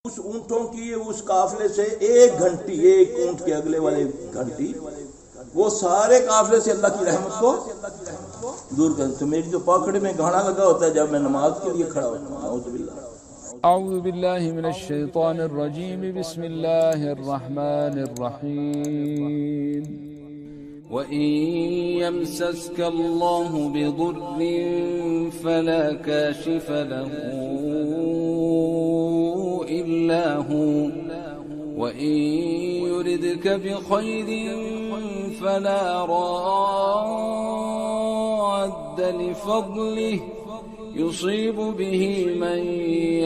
اس اونٹوں کی اس قافلے سے ایک گھنٹی، ایک اونٹ کے اگلے والے گھنٹی، وہ سارے قافلے سے اللہ کی رحمت کو دور کر. تو میری تو پاکڑے میں گھاڑا لگا ہوتا ہے جب میں نماز کے لیے کھڑا ہوتا ہوں. اعوذ باللہ. اعوذ باللہ من الشیطان الرجیم. بسم اللہ الرحمن الرحیم. وَإِن يَمْسَسْكَ اللَّهُ بِضُرٍّ فَلَا كَاشِفَ لَهُ إِلَّا هُوَ وَإِن يُرِدْكَ بِخَيْرٍ فَلَا رَادَّ لِفَضْلِهِ يُصِيبُ بِهِ مَن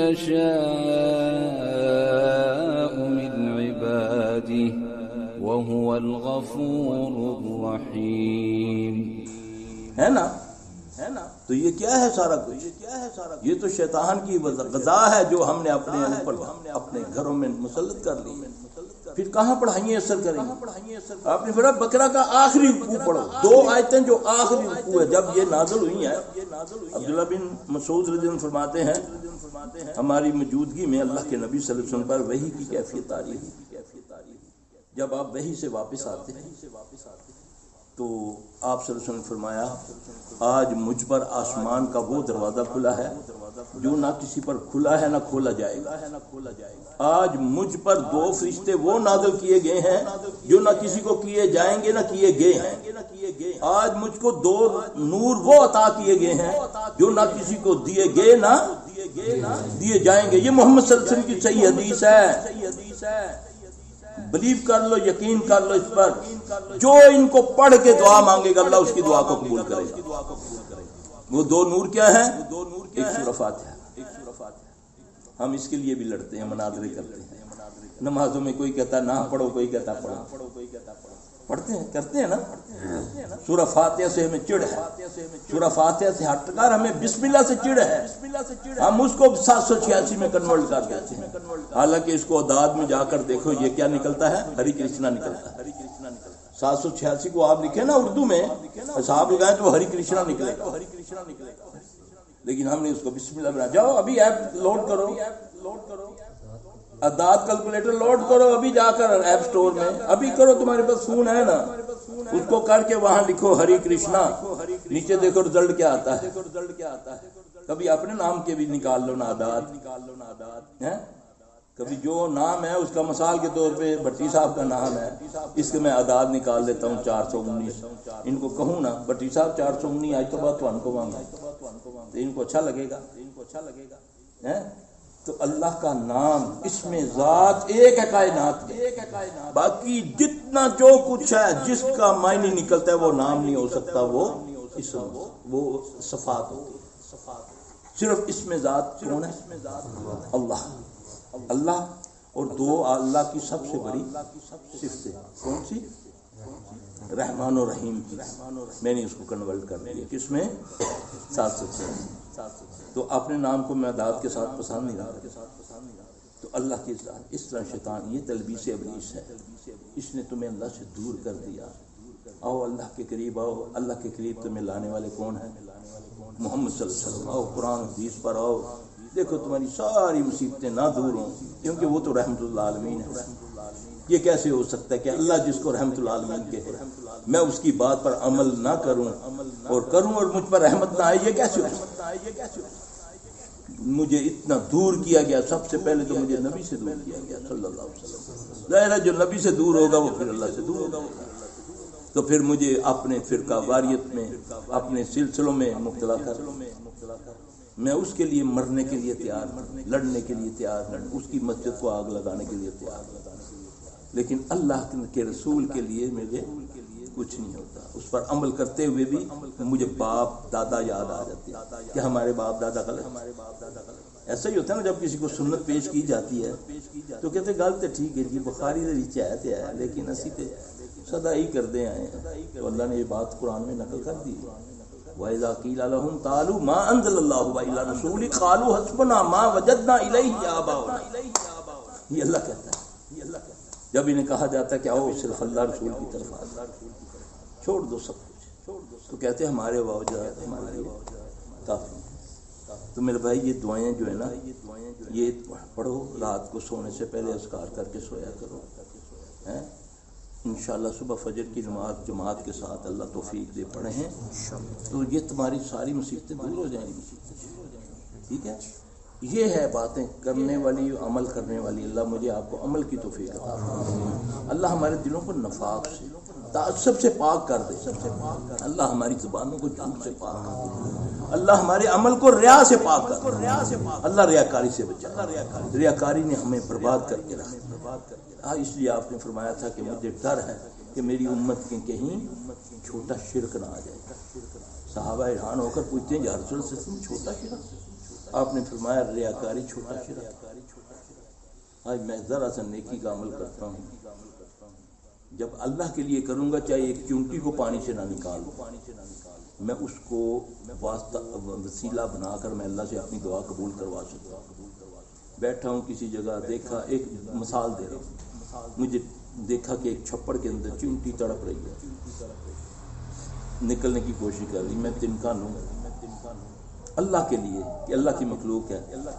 يَشَاءُ مِنْ عِبَادِهِ وَهُوَ الْغَفُورُ الرَّحِيمُ. ہے نا؟ تو یہ کیا ہے سارا کچھ؟ یہ تو شیطان کی غذا ہے جو ہم نے اپنے اوپر اپنے گھروں میں مسلط کر لی. پھر کہاں پڑھائیے اثر کریں گے؟ آپ نے پڑھا بقرہ کا آخری رکوع پڑھو، 2 آیتیں جو آخری رکوع ہے جب یہ نازل ہوئی ہیں. عبداللہ بن مسعود رضی اللہ عنہ فرماتے ہیں ہماری موجودگی میں اللہ کے نبی صلی اللہ علیہ وسلم پر وحی کی کیفیت آ رہی ہے. جب آپ وحی سے واپس آتے ہیں تو آپ صلی اللہ علیہ وسلم نے فرمایا آج مجھ پر آسمان کا وہ دروازہ کھلا ہے جو نہ کسی پر کھلا ہے نہ کھولا جائے گا. آج مجھ پر 2 فرشتے وہ نازل کیے گئے ہیں جو نہ کسی کو کیے جائیں گے نہ کیے گئے ہیں. آج مجھ کو 2 نور وہ عطا کیے گئے ہیں جو نہ کسی کو دیے گئے نہ دیے جائیں گے. یہ محمد صلی اللہ علیہ وسلم کی صحیح حدیث ہے. بلیو کر لو، یقین کر لو اس پر. جو ان کو پڑھ کے دعا مانگے گا اللہ اس کی دعا کو قبول کرے گا. وہ 2 نور کیا ہیں؟ ایک سورہ فاتحہ. ہم اس کے لیے بھی لڑتے ہیں، مناظرے کرتے ہیں. نمازوں میں کوئی کہتا ہے نہ پڑھو، کوئی کہتا پڑھو. پڑھتے ہیں، کرتے ہیں نا. سورہ فاتحہ سے ہمیں چڑ ہے. سورہ فاتحہ سے ہٹ کر ہمیں بسم اللہ سے چڑ ہے. ہم اس کو 786 میں کنورٹ کر دیتے ہیں. حالانکہ اس کو اعداد میں جا کر دیکھو یہ کیا نکلتا ہے؟ ہری کرشنا نکلتا ہے. 786 کو آپ لکھیں نا اردو میں، حساب لگائیں تو ہری کرشنا نکلے گا. لیکن ہم نے اس کو بسم اللہ بنا. جاؤ ابھی ایپ لوڈ کرو، اعداد کیلکولیٹر لوڈ کرو ابھی جا کر ایپ سٹور میں. ابھی کرو، تمہارے پاس فون ہے نا، اس کو کر کے وہاں لکھو ہری کرشنا، نیچے دیکھو رزلٹ کیا آتا ہے. کبھی اپنے نام کے بھی نکال لو نا اعداد. کبھی جو نام ہے اس کا مثال کے طور پہ بھٹی صاحب کا نام ہے، اس کے میں اعداد نکال دیتا ہوں 419. ان کو کہوں نا بھٹی صاحب 419 آج تو بات تو ان کو مانگا تو ان کو اچھا لگے گا. تو اللہ کا نام اس میں ذات ایک ہے کائنات میں. باقی جتنا جو کچھ ہے جس کا معنی نکلتا ہے وہ نام نہیں ہو سکتا، وہ اسم، وہ صفات ہوتی. صرف اس میں ذات کون ہے؟ اللہ. اللہ اور 2 اللہ کی سب سے بڑی صفتیں کون سی؟ رحمان و رحیم کی. میں نے اس کو کنورٹ کر دیا کس میں؟ 786. تو اپنے نام کو میں اعداد کے ساتھ پسند نہیں رہا. تو اللہ کی ذات اس طرح شیطان یہ تلبیس ابلیس ہے، اس نے تمہیں اللہ سے دور کر دیا. آؤ اللہ کے قریب آؤ. اللہ کے قریب تمہیں لانے والے کون ہیں؟ محمد صلی اللہ علیہ وسلم. آؤ قرآن حدیث پر آؤ. دیکھو تمہاری ساری مصیبتیں نہ دور ہوں، کیونکہ وہ تو رحمت اللہ عالمین ہے. یہ کیسے ہو سکتا ہے کہ اللہ جس کو رحمت اللہ عالمین کہے میں اس کی بات پر عمل نہ کروں اور مجھ پر رحمت نہ آئے؟ یہ کیسے ہو سکتا ہے؟ مجھے اتنا دور کیا گیا. سب سے پہلے تو مجھے نبی سے دور کیا گیا صلی اللہ علیہ وسلم. ظاہر ہے جو نبی سے دور ہوگا وہ پھر اللہ سے دور ہوگا. تو پھر مجھے اپنے فرقہ واریت میں اپنے سلسلوں میں مبتلا کر. میں اس کے لیے مرنے کے لیے تیار، لڑنے کے لیے تیار، اس کی مسجد کو آگ لگانے کے لیے تیار. لیکن اللہ کے رسول کے لیے مجھے کچھ نہیں ہوتا. اس پر عمل کرتے ہوئے بھی مجھے باپ دادا یاد آ جاتے ہیں کہ ہمارے باپ دادا غلط. ایسا ہی ہوتا ہے نا جب کسی کو سنت پیش کی جاتی ہے تو کہتے غلط ہے، ٹھیک ہے جی بخاری ہے لیکن اسی تے سدا ہی کر دے آئے ہیں. تو اللہ نے یہ بات قرآن میں نقل کر دی. وَإِذَا قِيلَ لَهُمْ تَعَالُوا مَا أَنزَلَ اللَّهُ وَإِلَى رَسُولِهِ قَالُوا حَسْبُنَا مَا وَجَدْنَا عَلَيْهِ آبَاءَنَا. یہ اللہ کہتا ہے. جب انہیں کہا جاتا ہے کہ آؤ صرف اللہ رسول کی طرف آؤ، چھوڑ دو سب کچھ، تو کہتے ہیں ہمارے باوجود ہمارے لیے کافی. تو میرے بھائی یہ دعائیں جو ہے نا یہ پڑھو، رات کو سونے سے پہلے اذکار کر کے سویا کرو، انشاءاللہ صبح فجر کی نماز جماعت کے ساتھ اللہ توفیق دے پڑھے ہیں تو یہ تمہاری ساری مصیبتیں دور ہو جائیں گی. ٹھیک ہے، یہ ہے باتیں کرنے والی، عمل کرنے والی. اللہ مجھے آپ کو عمل کی توفیق عطا فرمائے. اللہ ہمارے دلوں کو نفاق سے، تعصب سے پاک کر دے. اللہ ہماری زبانوں کو جھوٹ سے پاک کر دے. اللہ ہمارے عمل کو ریا سے پاک کر دے. اللہ ریاکاری سے بچا. ریاکاری نے ہمیں برباد کر کے رکھا. اس لیے آپ نے فرمایا تھا کہ مجھے ڈر ہے کہ میری امت کے کہیں چھوٹا شرک نہ آ جائے. صحابہ حیران ہو کر پوچھتے ہیں یا رسول اللہ صلی اللہ علیہ وسلم چھوٹا شرک؟ آپ نے فرمایا ریاکاری چھوٹا شرک. آج میں ذرا سا نیکی کا عمل کرتا ہوں، جب اللہ کے لیے کروں گا چاہے ایک چونٹی کو پانی سے نہ نکالوں، میں اس کو واسطہ وسیلہ بنا کر میں اللہ سے اپنی دعا قبول کروا سکتا ہوں. بیٹھا ہوں کسی جگہ، دیکھا، ایک مثال دے رہا ہوں، مجھے دیکھا کہ ایک چھپڑ کے اندر چونٹی تڑپ رہی ہے، نکلنے کی کوشش کر رہی، میں تنکا لوں اللہ کے لیے کہ اللہ کی مخلوق ہے،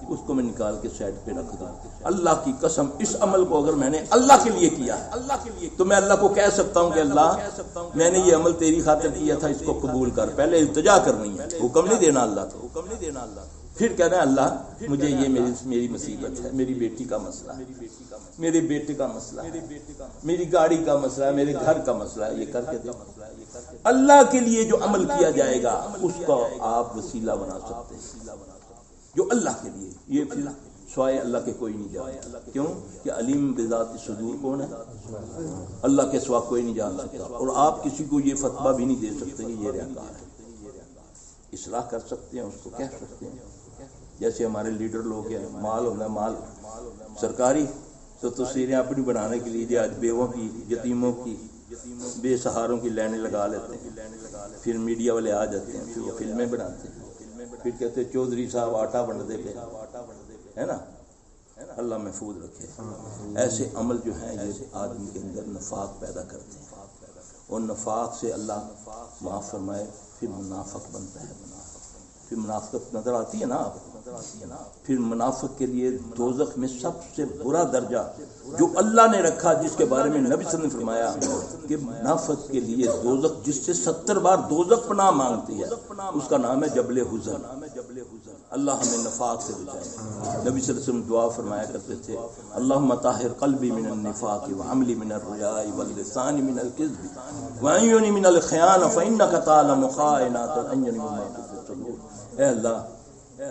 اس کو میں نکال کے سائڈ پہ رکھ دوں. اللہ کی قسم اس عمل کو اگر میں نے اللہ کے لیے کیا ہے تو میں اللہ کو کہہ سکتا ہوں کہ اللہ میں نے یہ عمل تیری خاطر کیا تھا، اس کو قبول کر. پہلے التجا کرنی ہے، حکم نہیں دینا اللہ کو. پھر کہنا ہے اللہ مجھے یہ میری مصیبت ہے، میری بیٹی کا مسئلہ ہے، میرے بیٹے کا مسئلہ ہے، میری گاڑی کا مسئلہ ہے، میرے گھر کا مسئلہ ہے، یہ کر کے دو. اللہ کے لیے جو عمل کیا جائے گا اس کا آپ وسیلہ بنا سکتے ہیں، جو اللہ کے لیے. یہ پھر سوائے اللہ کے کوئی نہیں جانتا. کیوں کہ علیم بذات الصدور کون ہے؟ اللہ کے سوا کوئی نہیں جان سکتا. اور آپ کسی کو یہ فتویٰ بھی نہیں دے سکتے کہ یہ ریاکار ہے. اصلاح کر سکتے ہیں، اس کو کہہ سکتے ہیں. جیسے ہمارے لیڈر لوگ ہیں، مال ہونا مال سرکاری تو تصویریں اپنی بنانے کے لیے آج بیووں کی، یتیموں کی، بے سہاروں کی لائنیں لگا لیتے ہیں. پھر میڈیا والے آ جاتے ہیں، پھر وہ فلمیں بناتے ہیں، پھر کہتے ہیں چودھری صاحب آٹا بنتے پہ، ہے نا. اللہ محفوظ رکھے. ایسے عمل جو ہیں یہ آدمی کے اندر نفاق پیدا کرتے ہیں، اور نفاق سے اللہ معاف فرمائے پھر منافق بنتا ہے. پھر منافقت نظر آتی ہے نا آپ. پھر منافق کے لیے دوزخ میں سب سے برا درجہ جو اللہ نے رکھا، جس کے بارے میں نبی صلی اللہ علیہ وسلم نے فرمایا کہ منافق کے لیے دوزخ جس سے 70 بار دوزخ پناہ مانگتی ہے، اس کا نام ہے جبل حزن. اللہ ہمیں نفاق سے بچائے. نبی صلی اللہ علیہ وسلم دعا فرمایا کرتے تھے اللہم طہر قلبی من النفاق وعملی من الرجاء واللسان من الکذب وعیونی من الخیانہ فإنک تعلم خائنۃ الاعین وما تخفی الصدور. اے اللہ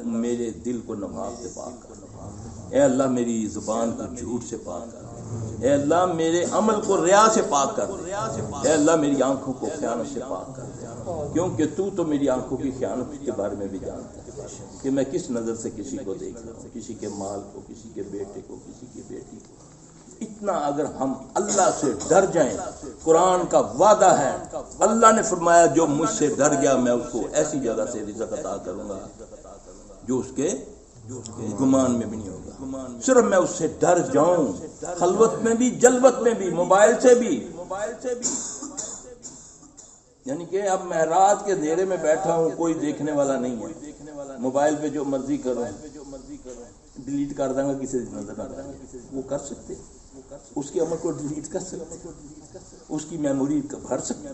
میرے دل کو نفاق سے پاک کر. اے اللہ میری زبان کو جھوٹ سے پاک کر. اے اللہ میرے عمل کو ریا سے پاک کر. اے اللہ میری آنکھوں کو خیانت سے پاک کر، کیونکہ تو میری آنکھوں کی خیانت کے بارے میں بھی جانتا ہے کہ میں کس نظر سے کسی کو دیکھ رہا ہوں، کسی کے مال کو، کسی کے بیٹے کو، کسی کی بیٹی کو. اتنا اگر ہم اللہ سے ڈر جائیں، قرآن کا وعدہ ہے، اللہ نے فرمایا جو مجھ سے ڈر گیا میں اس کو ایسی جگہ سے رزق عطا کروں گا جو اس کے گمان میں بھی نہیں ہوگا. صرف میں اس سے ڈر جاؤں، خلوت میں بھی، جلوت میں بھی، موبائل سے بھی. یعنی کہ اب معراج کے اندھیرے میں بیٹھا ہوں، کوئی دیکھنے والا نہیں ہے، موبائل پہ جو مرضی کروں، ڈیلیٹ کر دیں گا، کسی نظر نہ آئے. وہ کر سکتے، اس کے عمل کو ڈیلیٹ کر سکتے، اس کی میموری بھر سکتے.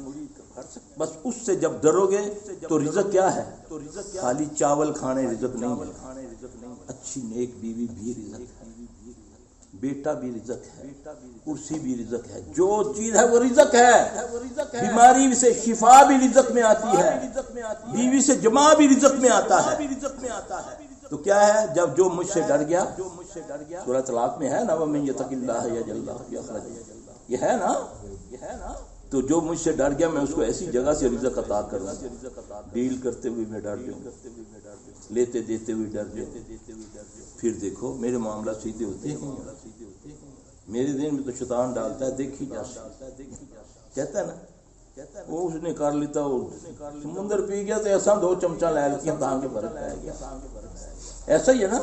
بس اس سے جب ڈرو گے تو رزق کیا ہے؟ خالی چاول کھانے رزق نہیں ہے، اچھی نیک بیوی بھی رزق ہے، بیٹا بھی رزق ہے، کرسی بھی رزق ہے. جو چیز ہے وہ رزق ہے. بیماری سے شفا بھی رزق میں آتی ہے، بیوی سے جمع بھی رزق میں آتا ہے. تو کیا ہے جب جو مجھ سے ڈر گیا، سورہ طلاق میں ہے نا وَمَن يَتَقِ اللَّهَ يَجْعَل لَهُ مَخْرَجًا، یہ ہے نا. تو جو مجھ سے ڈر گیا میں اس کو ایسی جگہ سے رزق عطا کروں. ڈیل کرتے ہوئے میں ڈر جاؤں، لیتے دیتے ہوئے ڈر جاؤں. پھر دیکھو میرے معاملات سیدھے ہوتے ہیں. میرے دین میں تو شیطان ڈالتا ہے دیکھی جا کہتا ہے نا، وہ اس نے کر لیتا، وہ سمندر پی گیا تو ایسا 2 چمچہ لے لیا تاں کے برف پہ گیا. ایسا ہی ہے نا.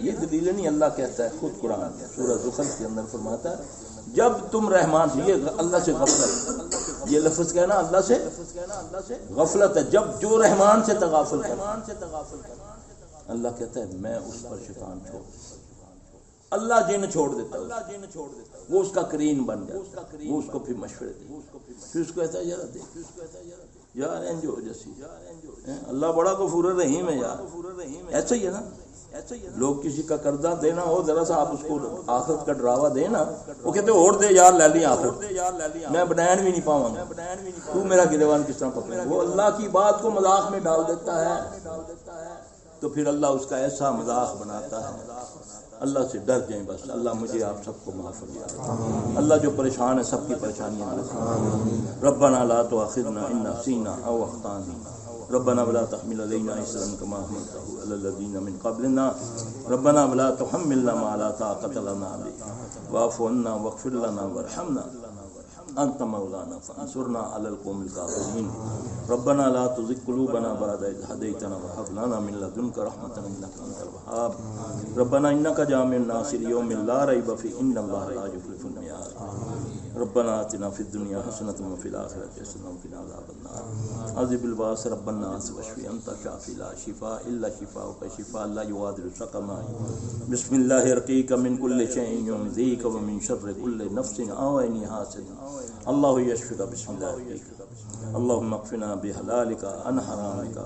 یہ دلیل نہیں، اللہ کہتا ہے خود قرآن سورہ زخرف کے اندر فرماتا ہے جب تم رحمان سے، یہ اللہ سے غفلت، یہ لفظ کہنا اللہ سے غفلت ہے. جب جو رحمان سے تغافل کر، اللہ کہتا ہے میں اس پر شیطان چھوڑ دیتا ہوں۔ اللہ جن چھوڑ دیتا ہے، وہ اس کا کرین بن جاتا ہے، وہ اس کو پھر مشورے دے، پھر اس کو کہتا ہے یار دیکھ یار انجو جیسی، اللہ بڑا غفور رحیم ہے یار، ایسا ہی ہے نا۔ لوگ کسی کا قرضہ دینا ہو، ذرا سا آپ اس کو آخرت کا ڈراوا دے نا، وہ کہتے ہیں اور دے یار لے لی آخرت، میں بنین بھی نہیں پاؤں گا، تو میرا گریبان کس طرح پکڑے۔ وہ اللہ کی بات کو مذاق میں ڈال دیتا ہے تو پھر اللہ اس کا ایسا مذاق بناتا ہے۔ اللہ سے ڈر جائیں بس، اللہ مجھے آپ سب کو معاف فرمائے، اللہ جو پریشان ہے سب کی پریشانیاں دور کرے۔ ربنا لا تؤاخذنا ان نسینا او اخطانا ربنا ولا تحمل علينا إصرا كما حملته على الذين من قبلنا ربنا ولا تحملنا ما لا طاقة لنا به واعف عنا واغفر لنا وارحمنا أنت مولانا فانصرنا على القوم الكافرين ربنا لا تزغ قلوبنا بعد إذ هديتنا وهب لنا من لدنك رحمة إنك أنت الوهاب ربنا إنك جامع الناس ليوم لا ريب فيه إن الله لا يخلف الميعاد ربنا آتنا في الدنيا حسنة وفي الآخرة حسنة وقنا عذاب النار عذب الباس رب الناس واشفي أنت شافي لا شفاء إلا شفاءك شفاء لا يغادر سقما بسم الله يرقيك من كل شيء يؤذيك ومن شر كل نفس أو عين حاسد الله يشفيك بسم الله يرقيك اللهم اكفنا بحلالك عن حرامك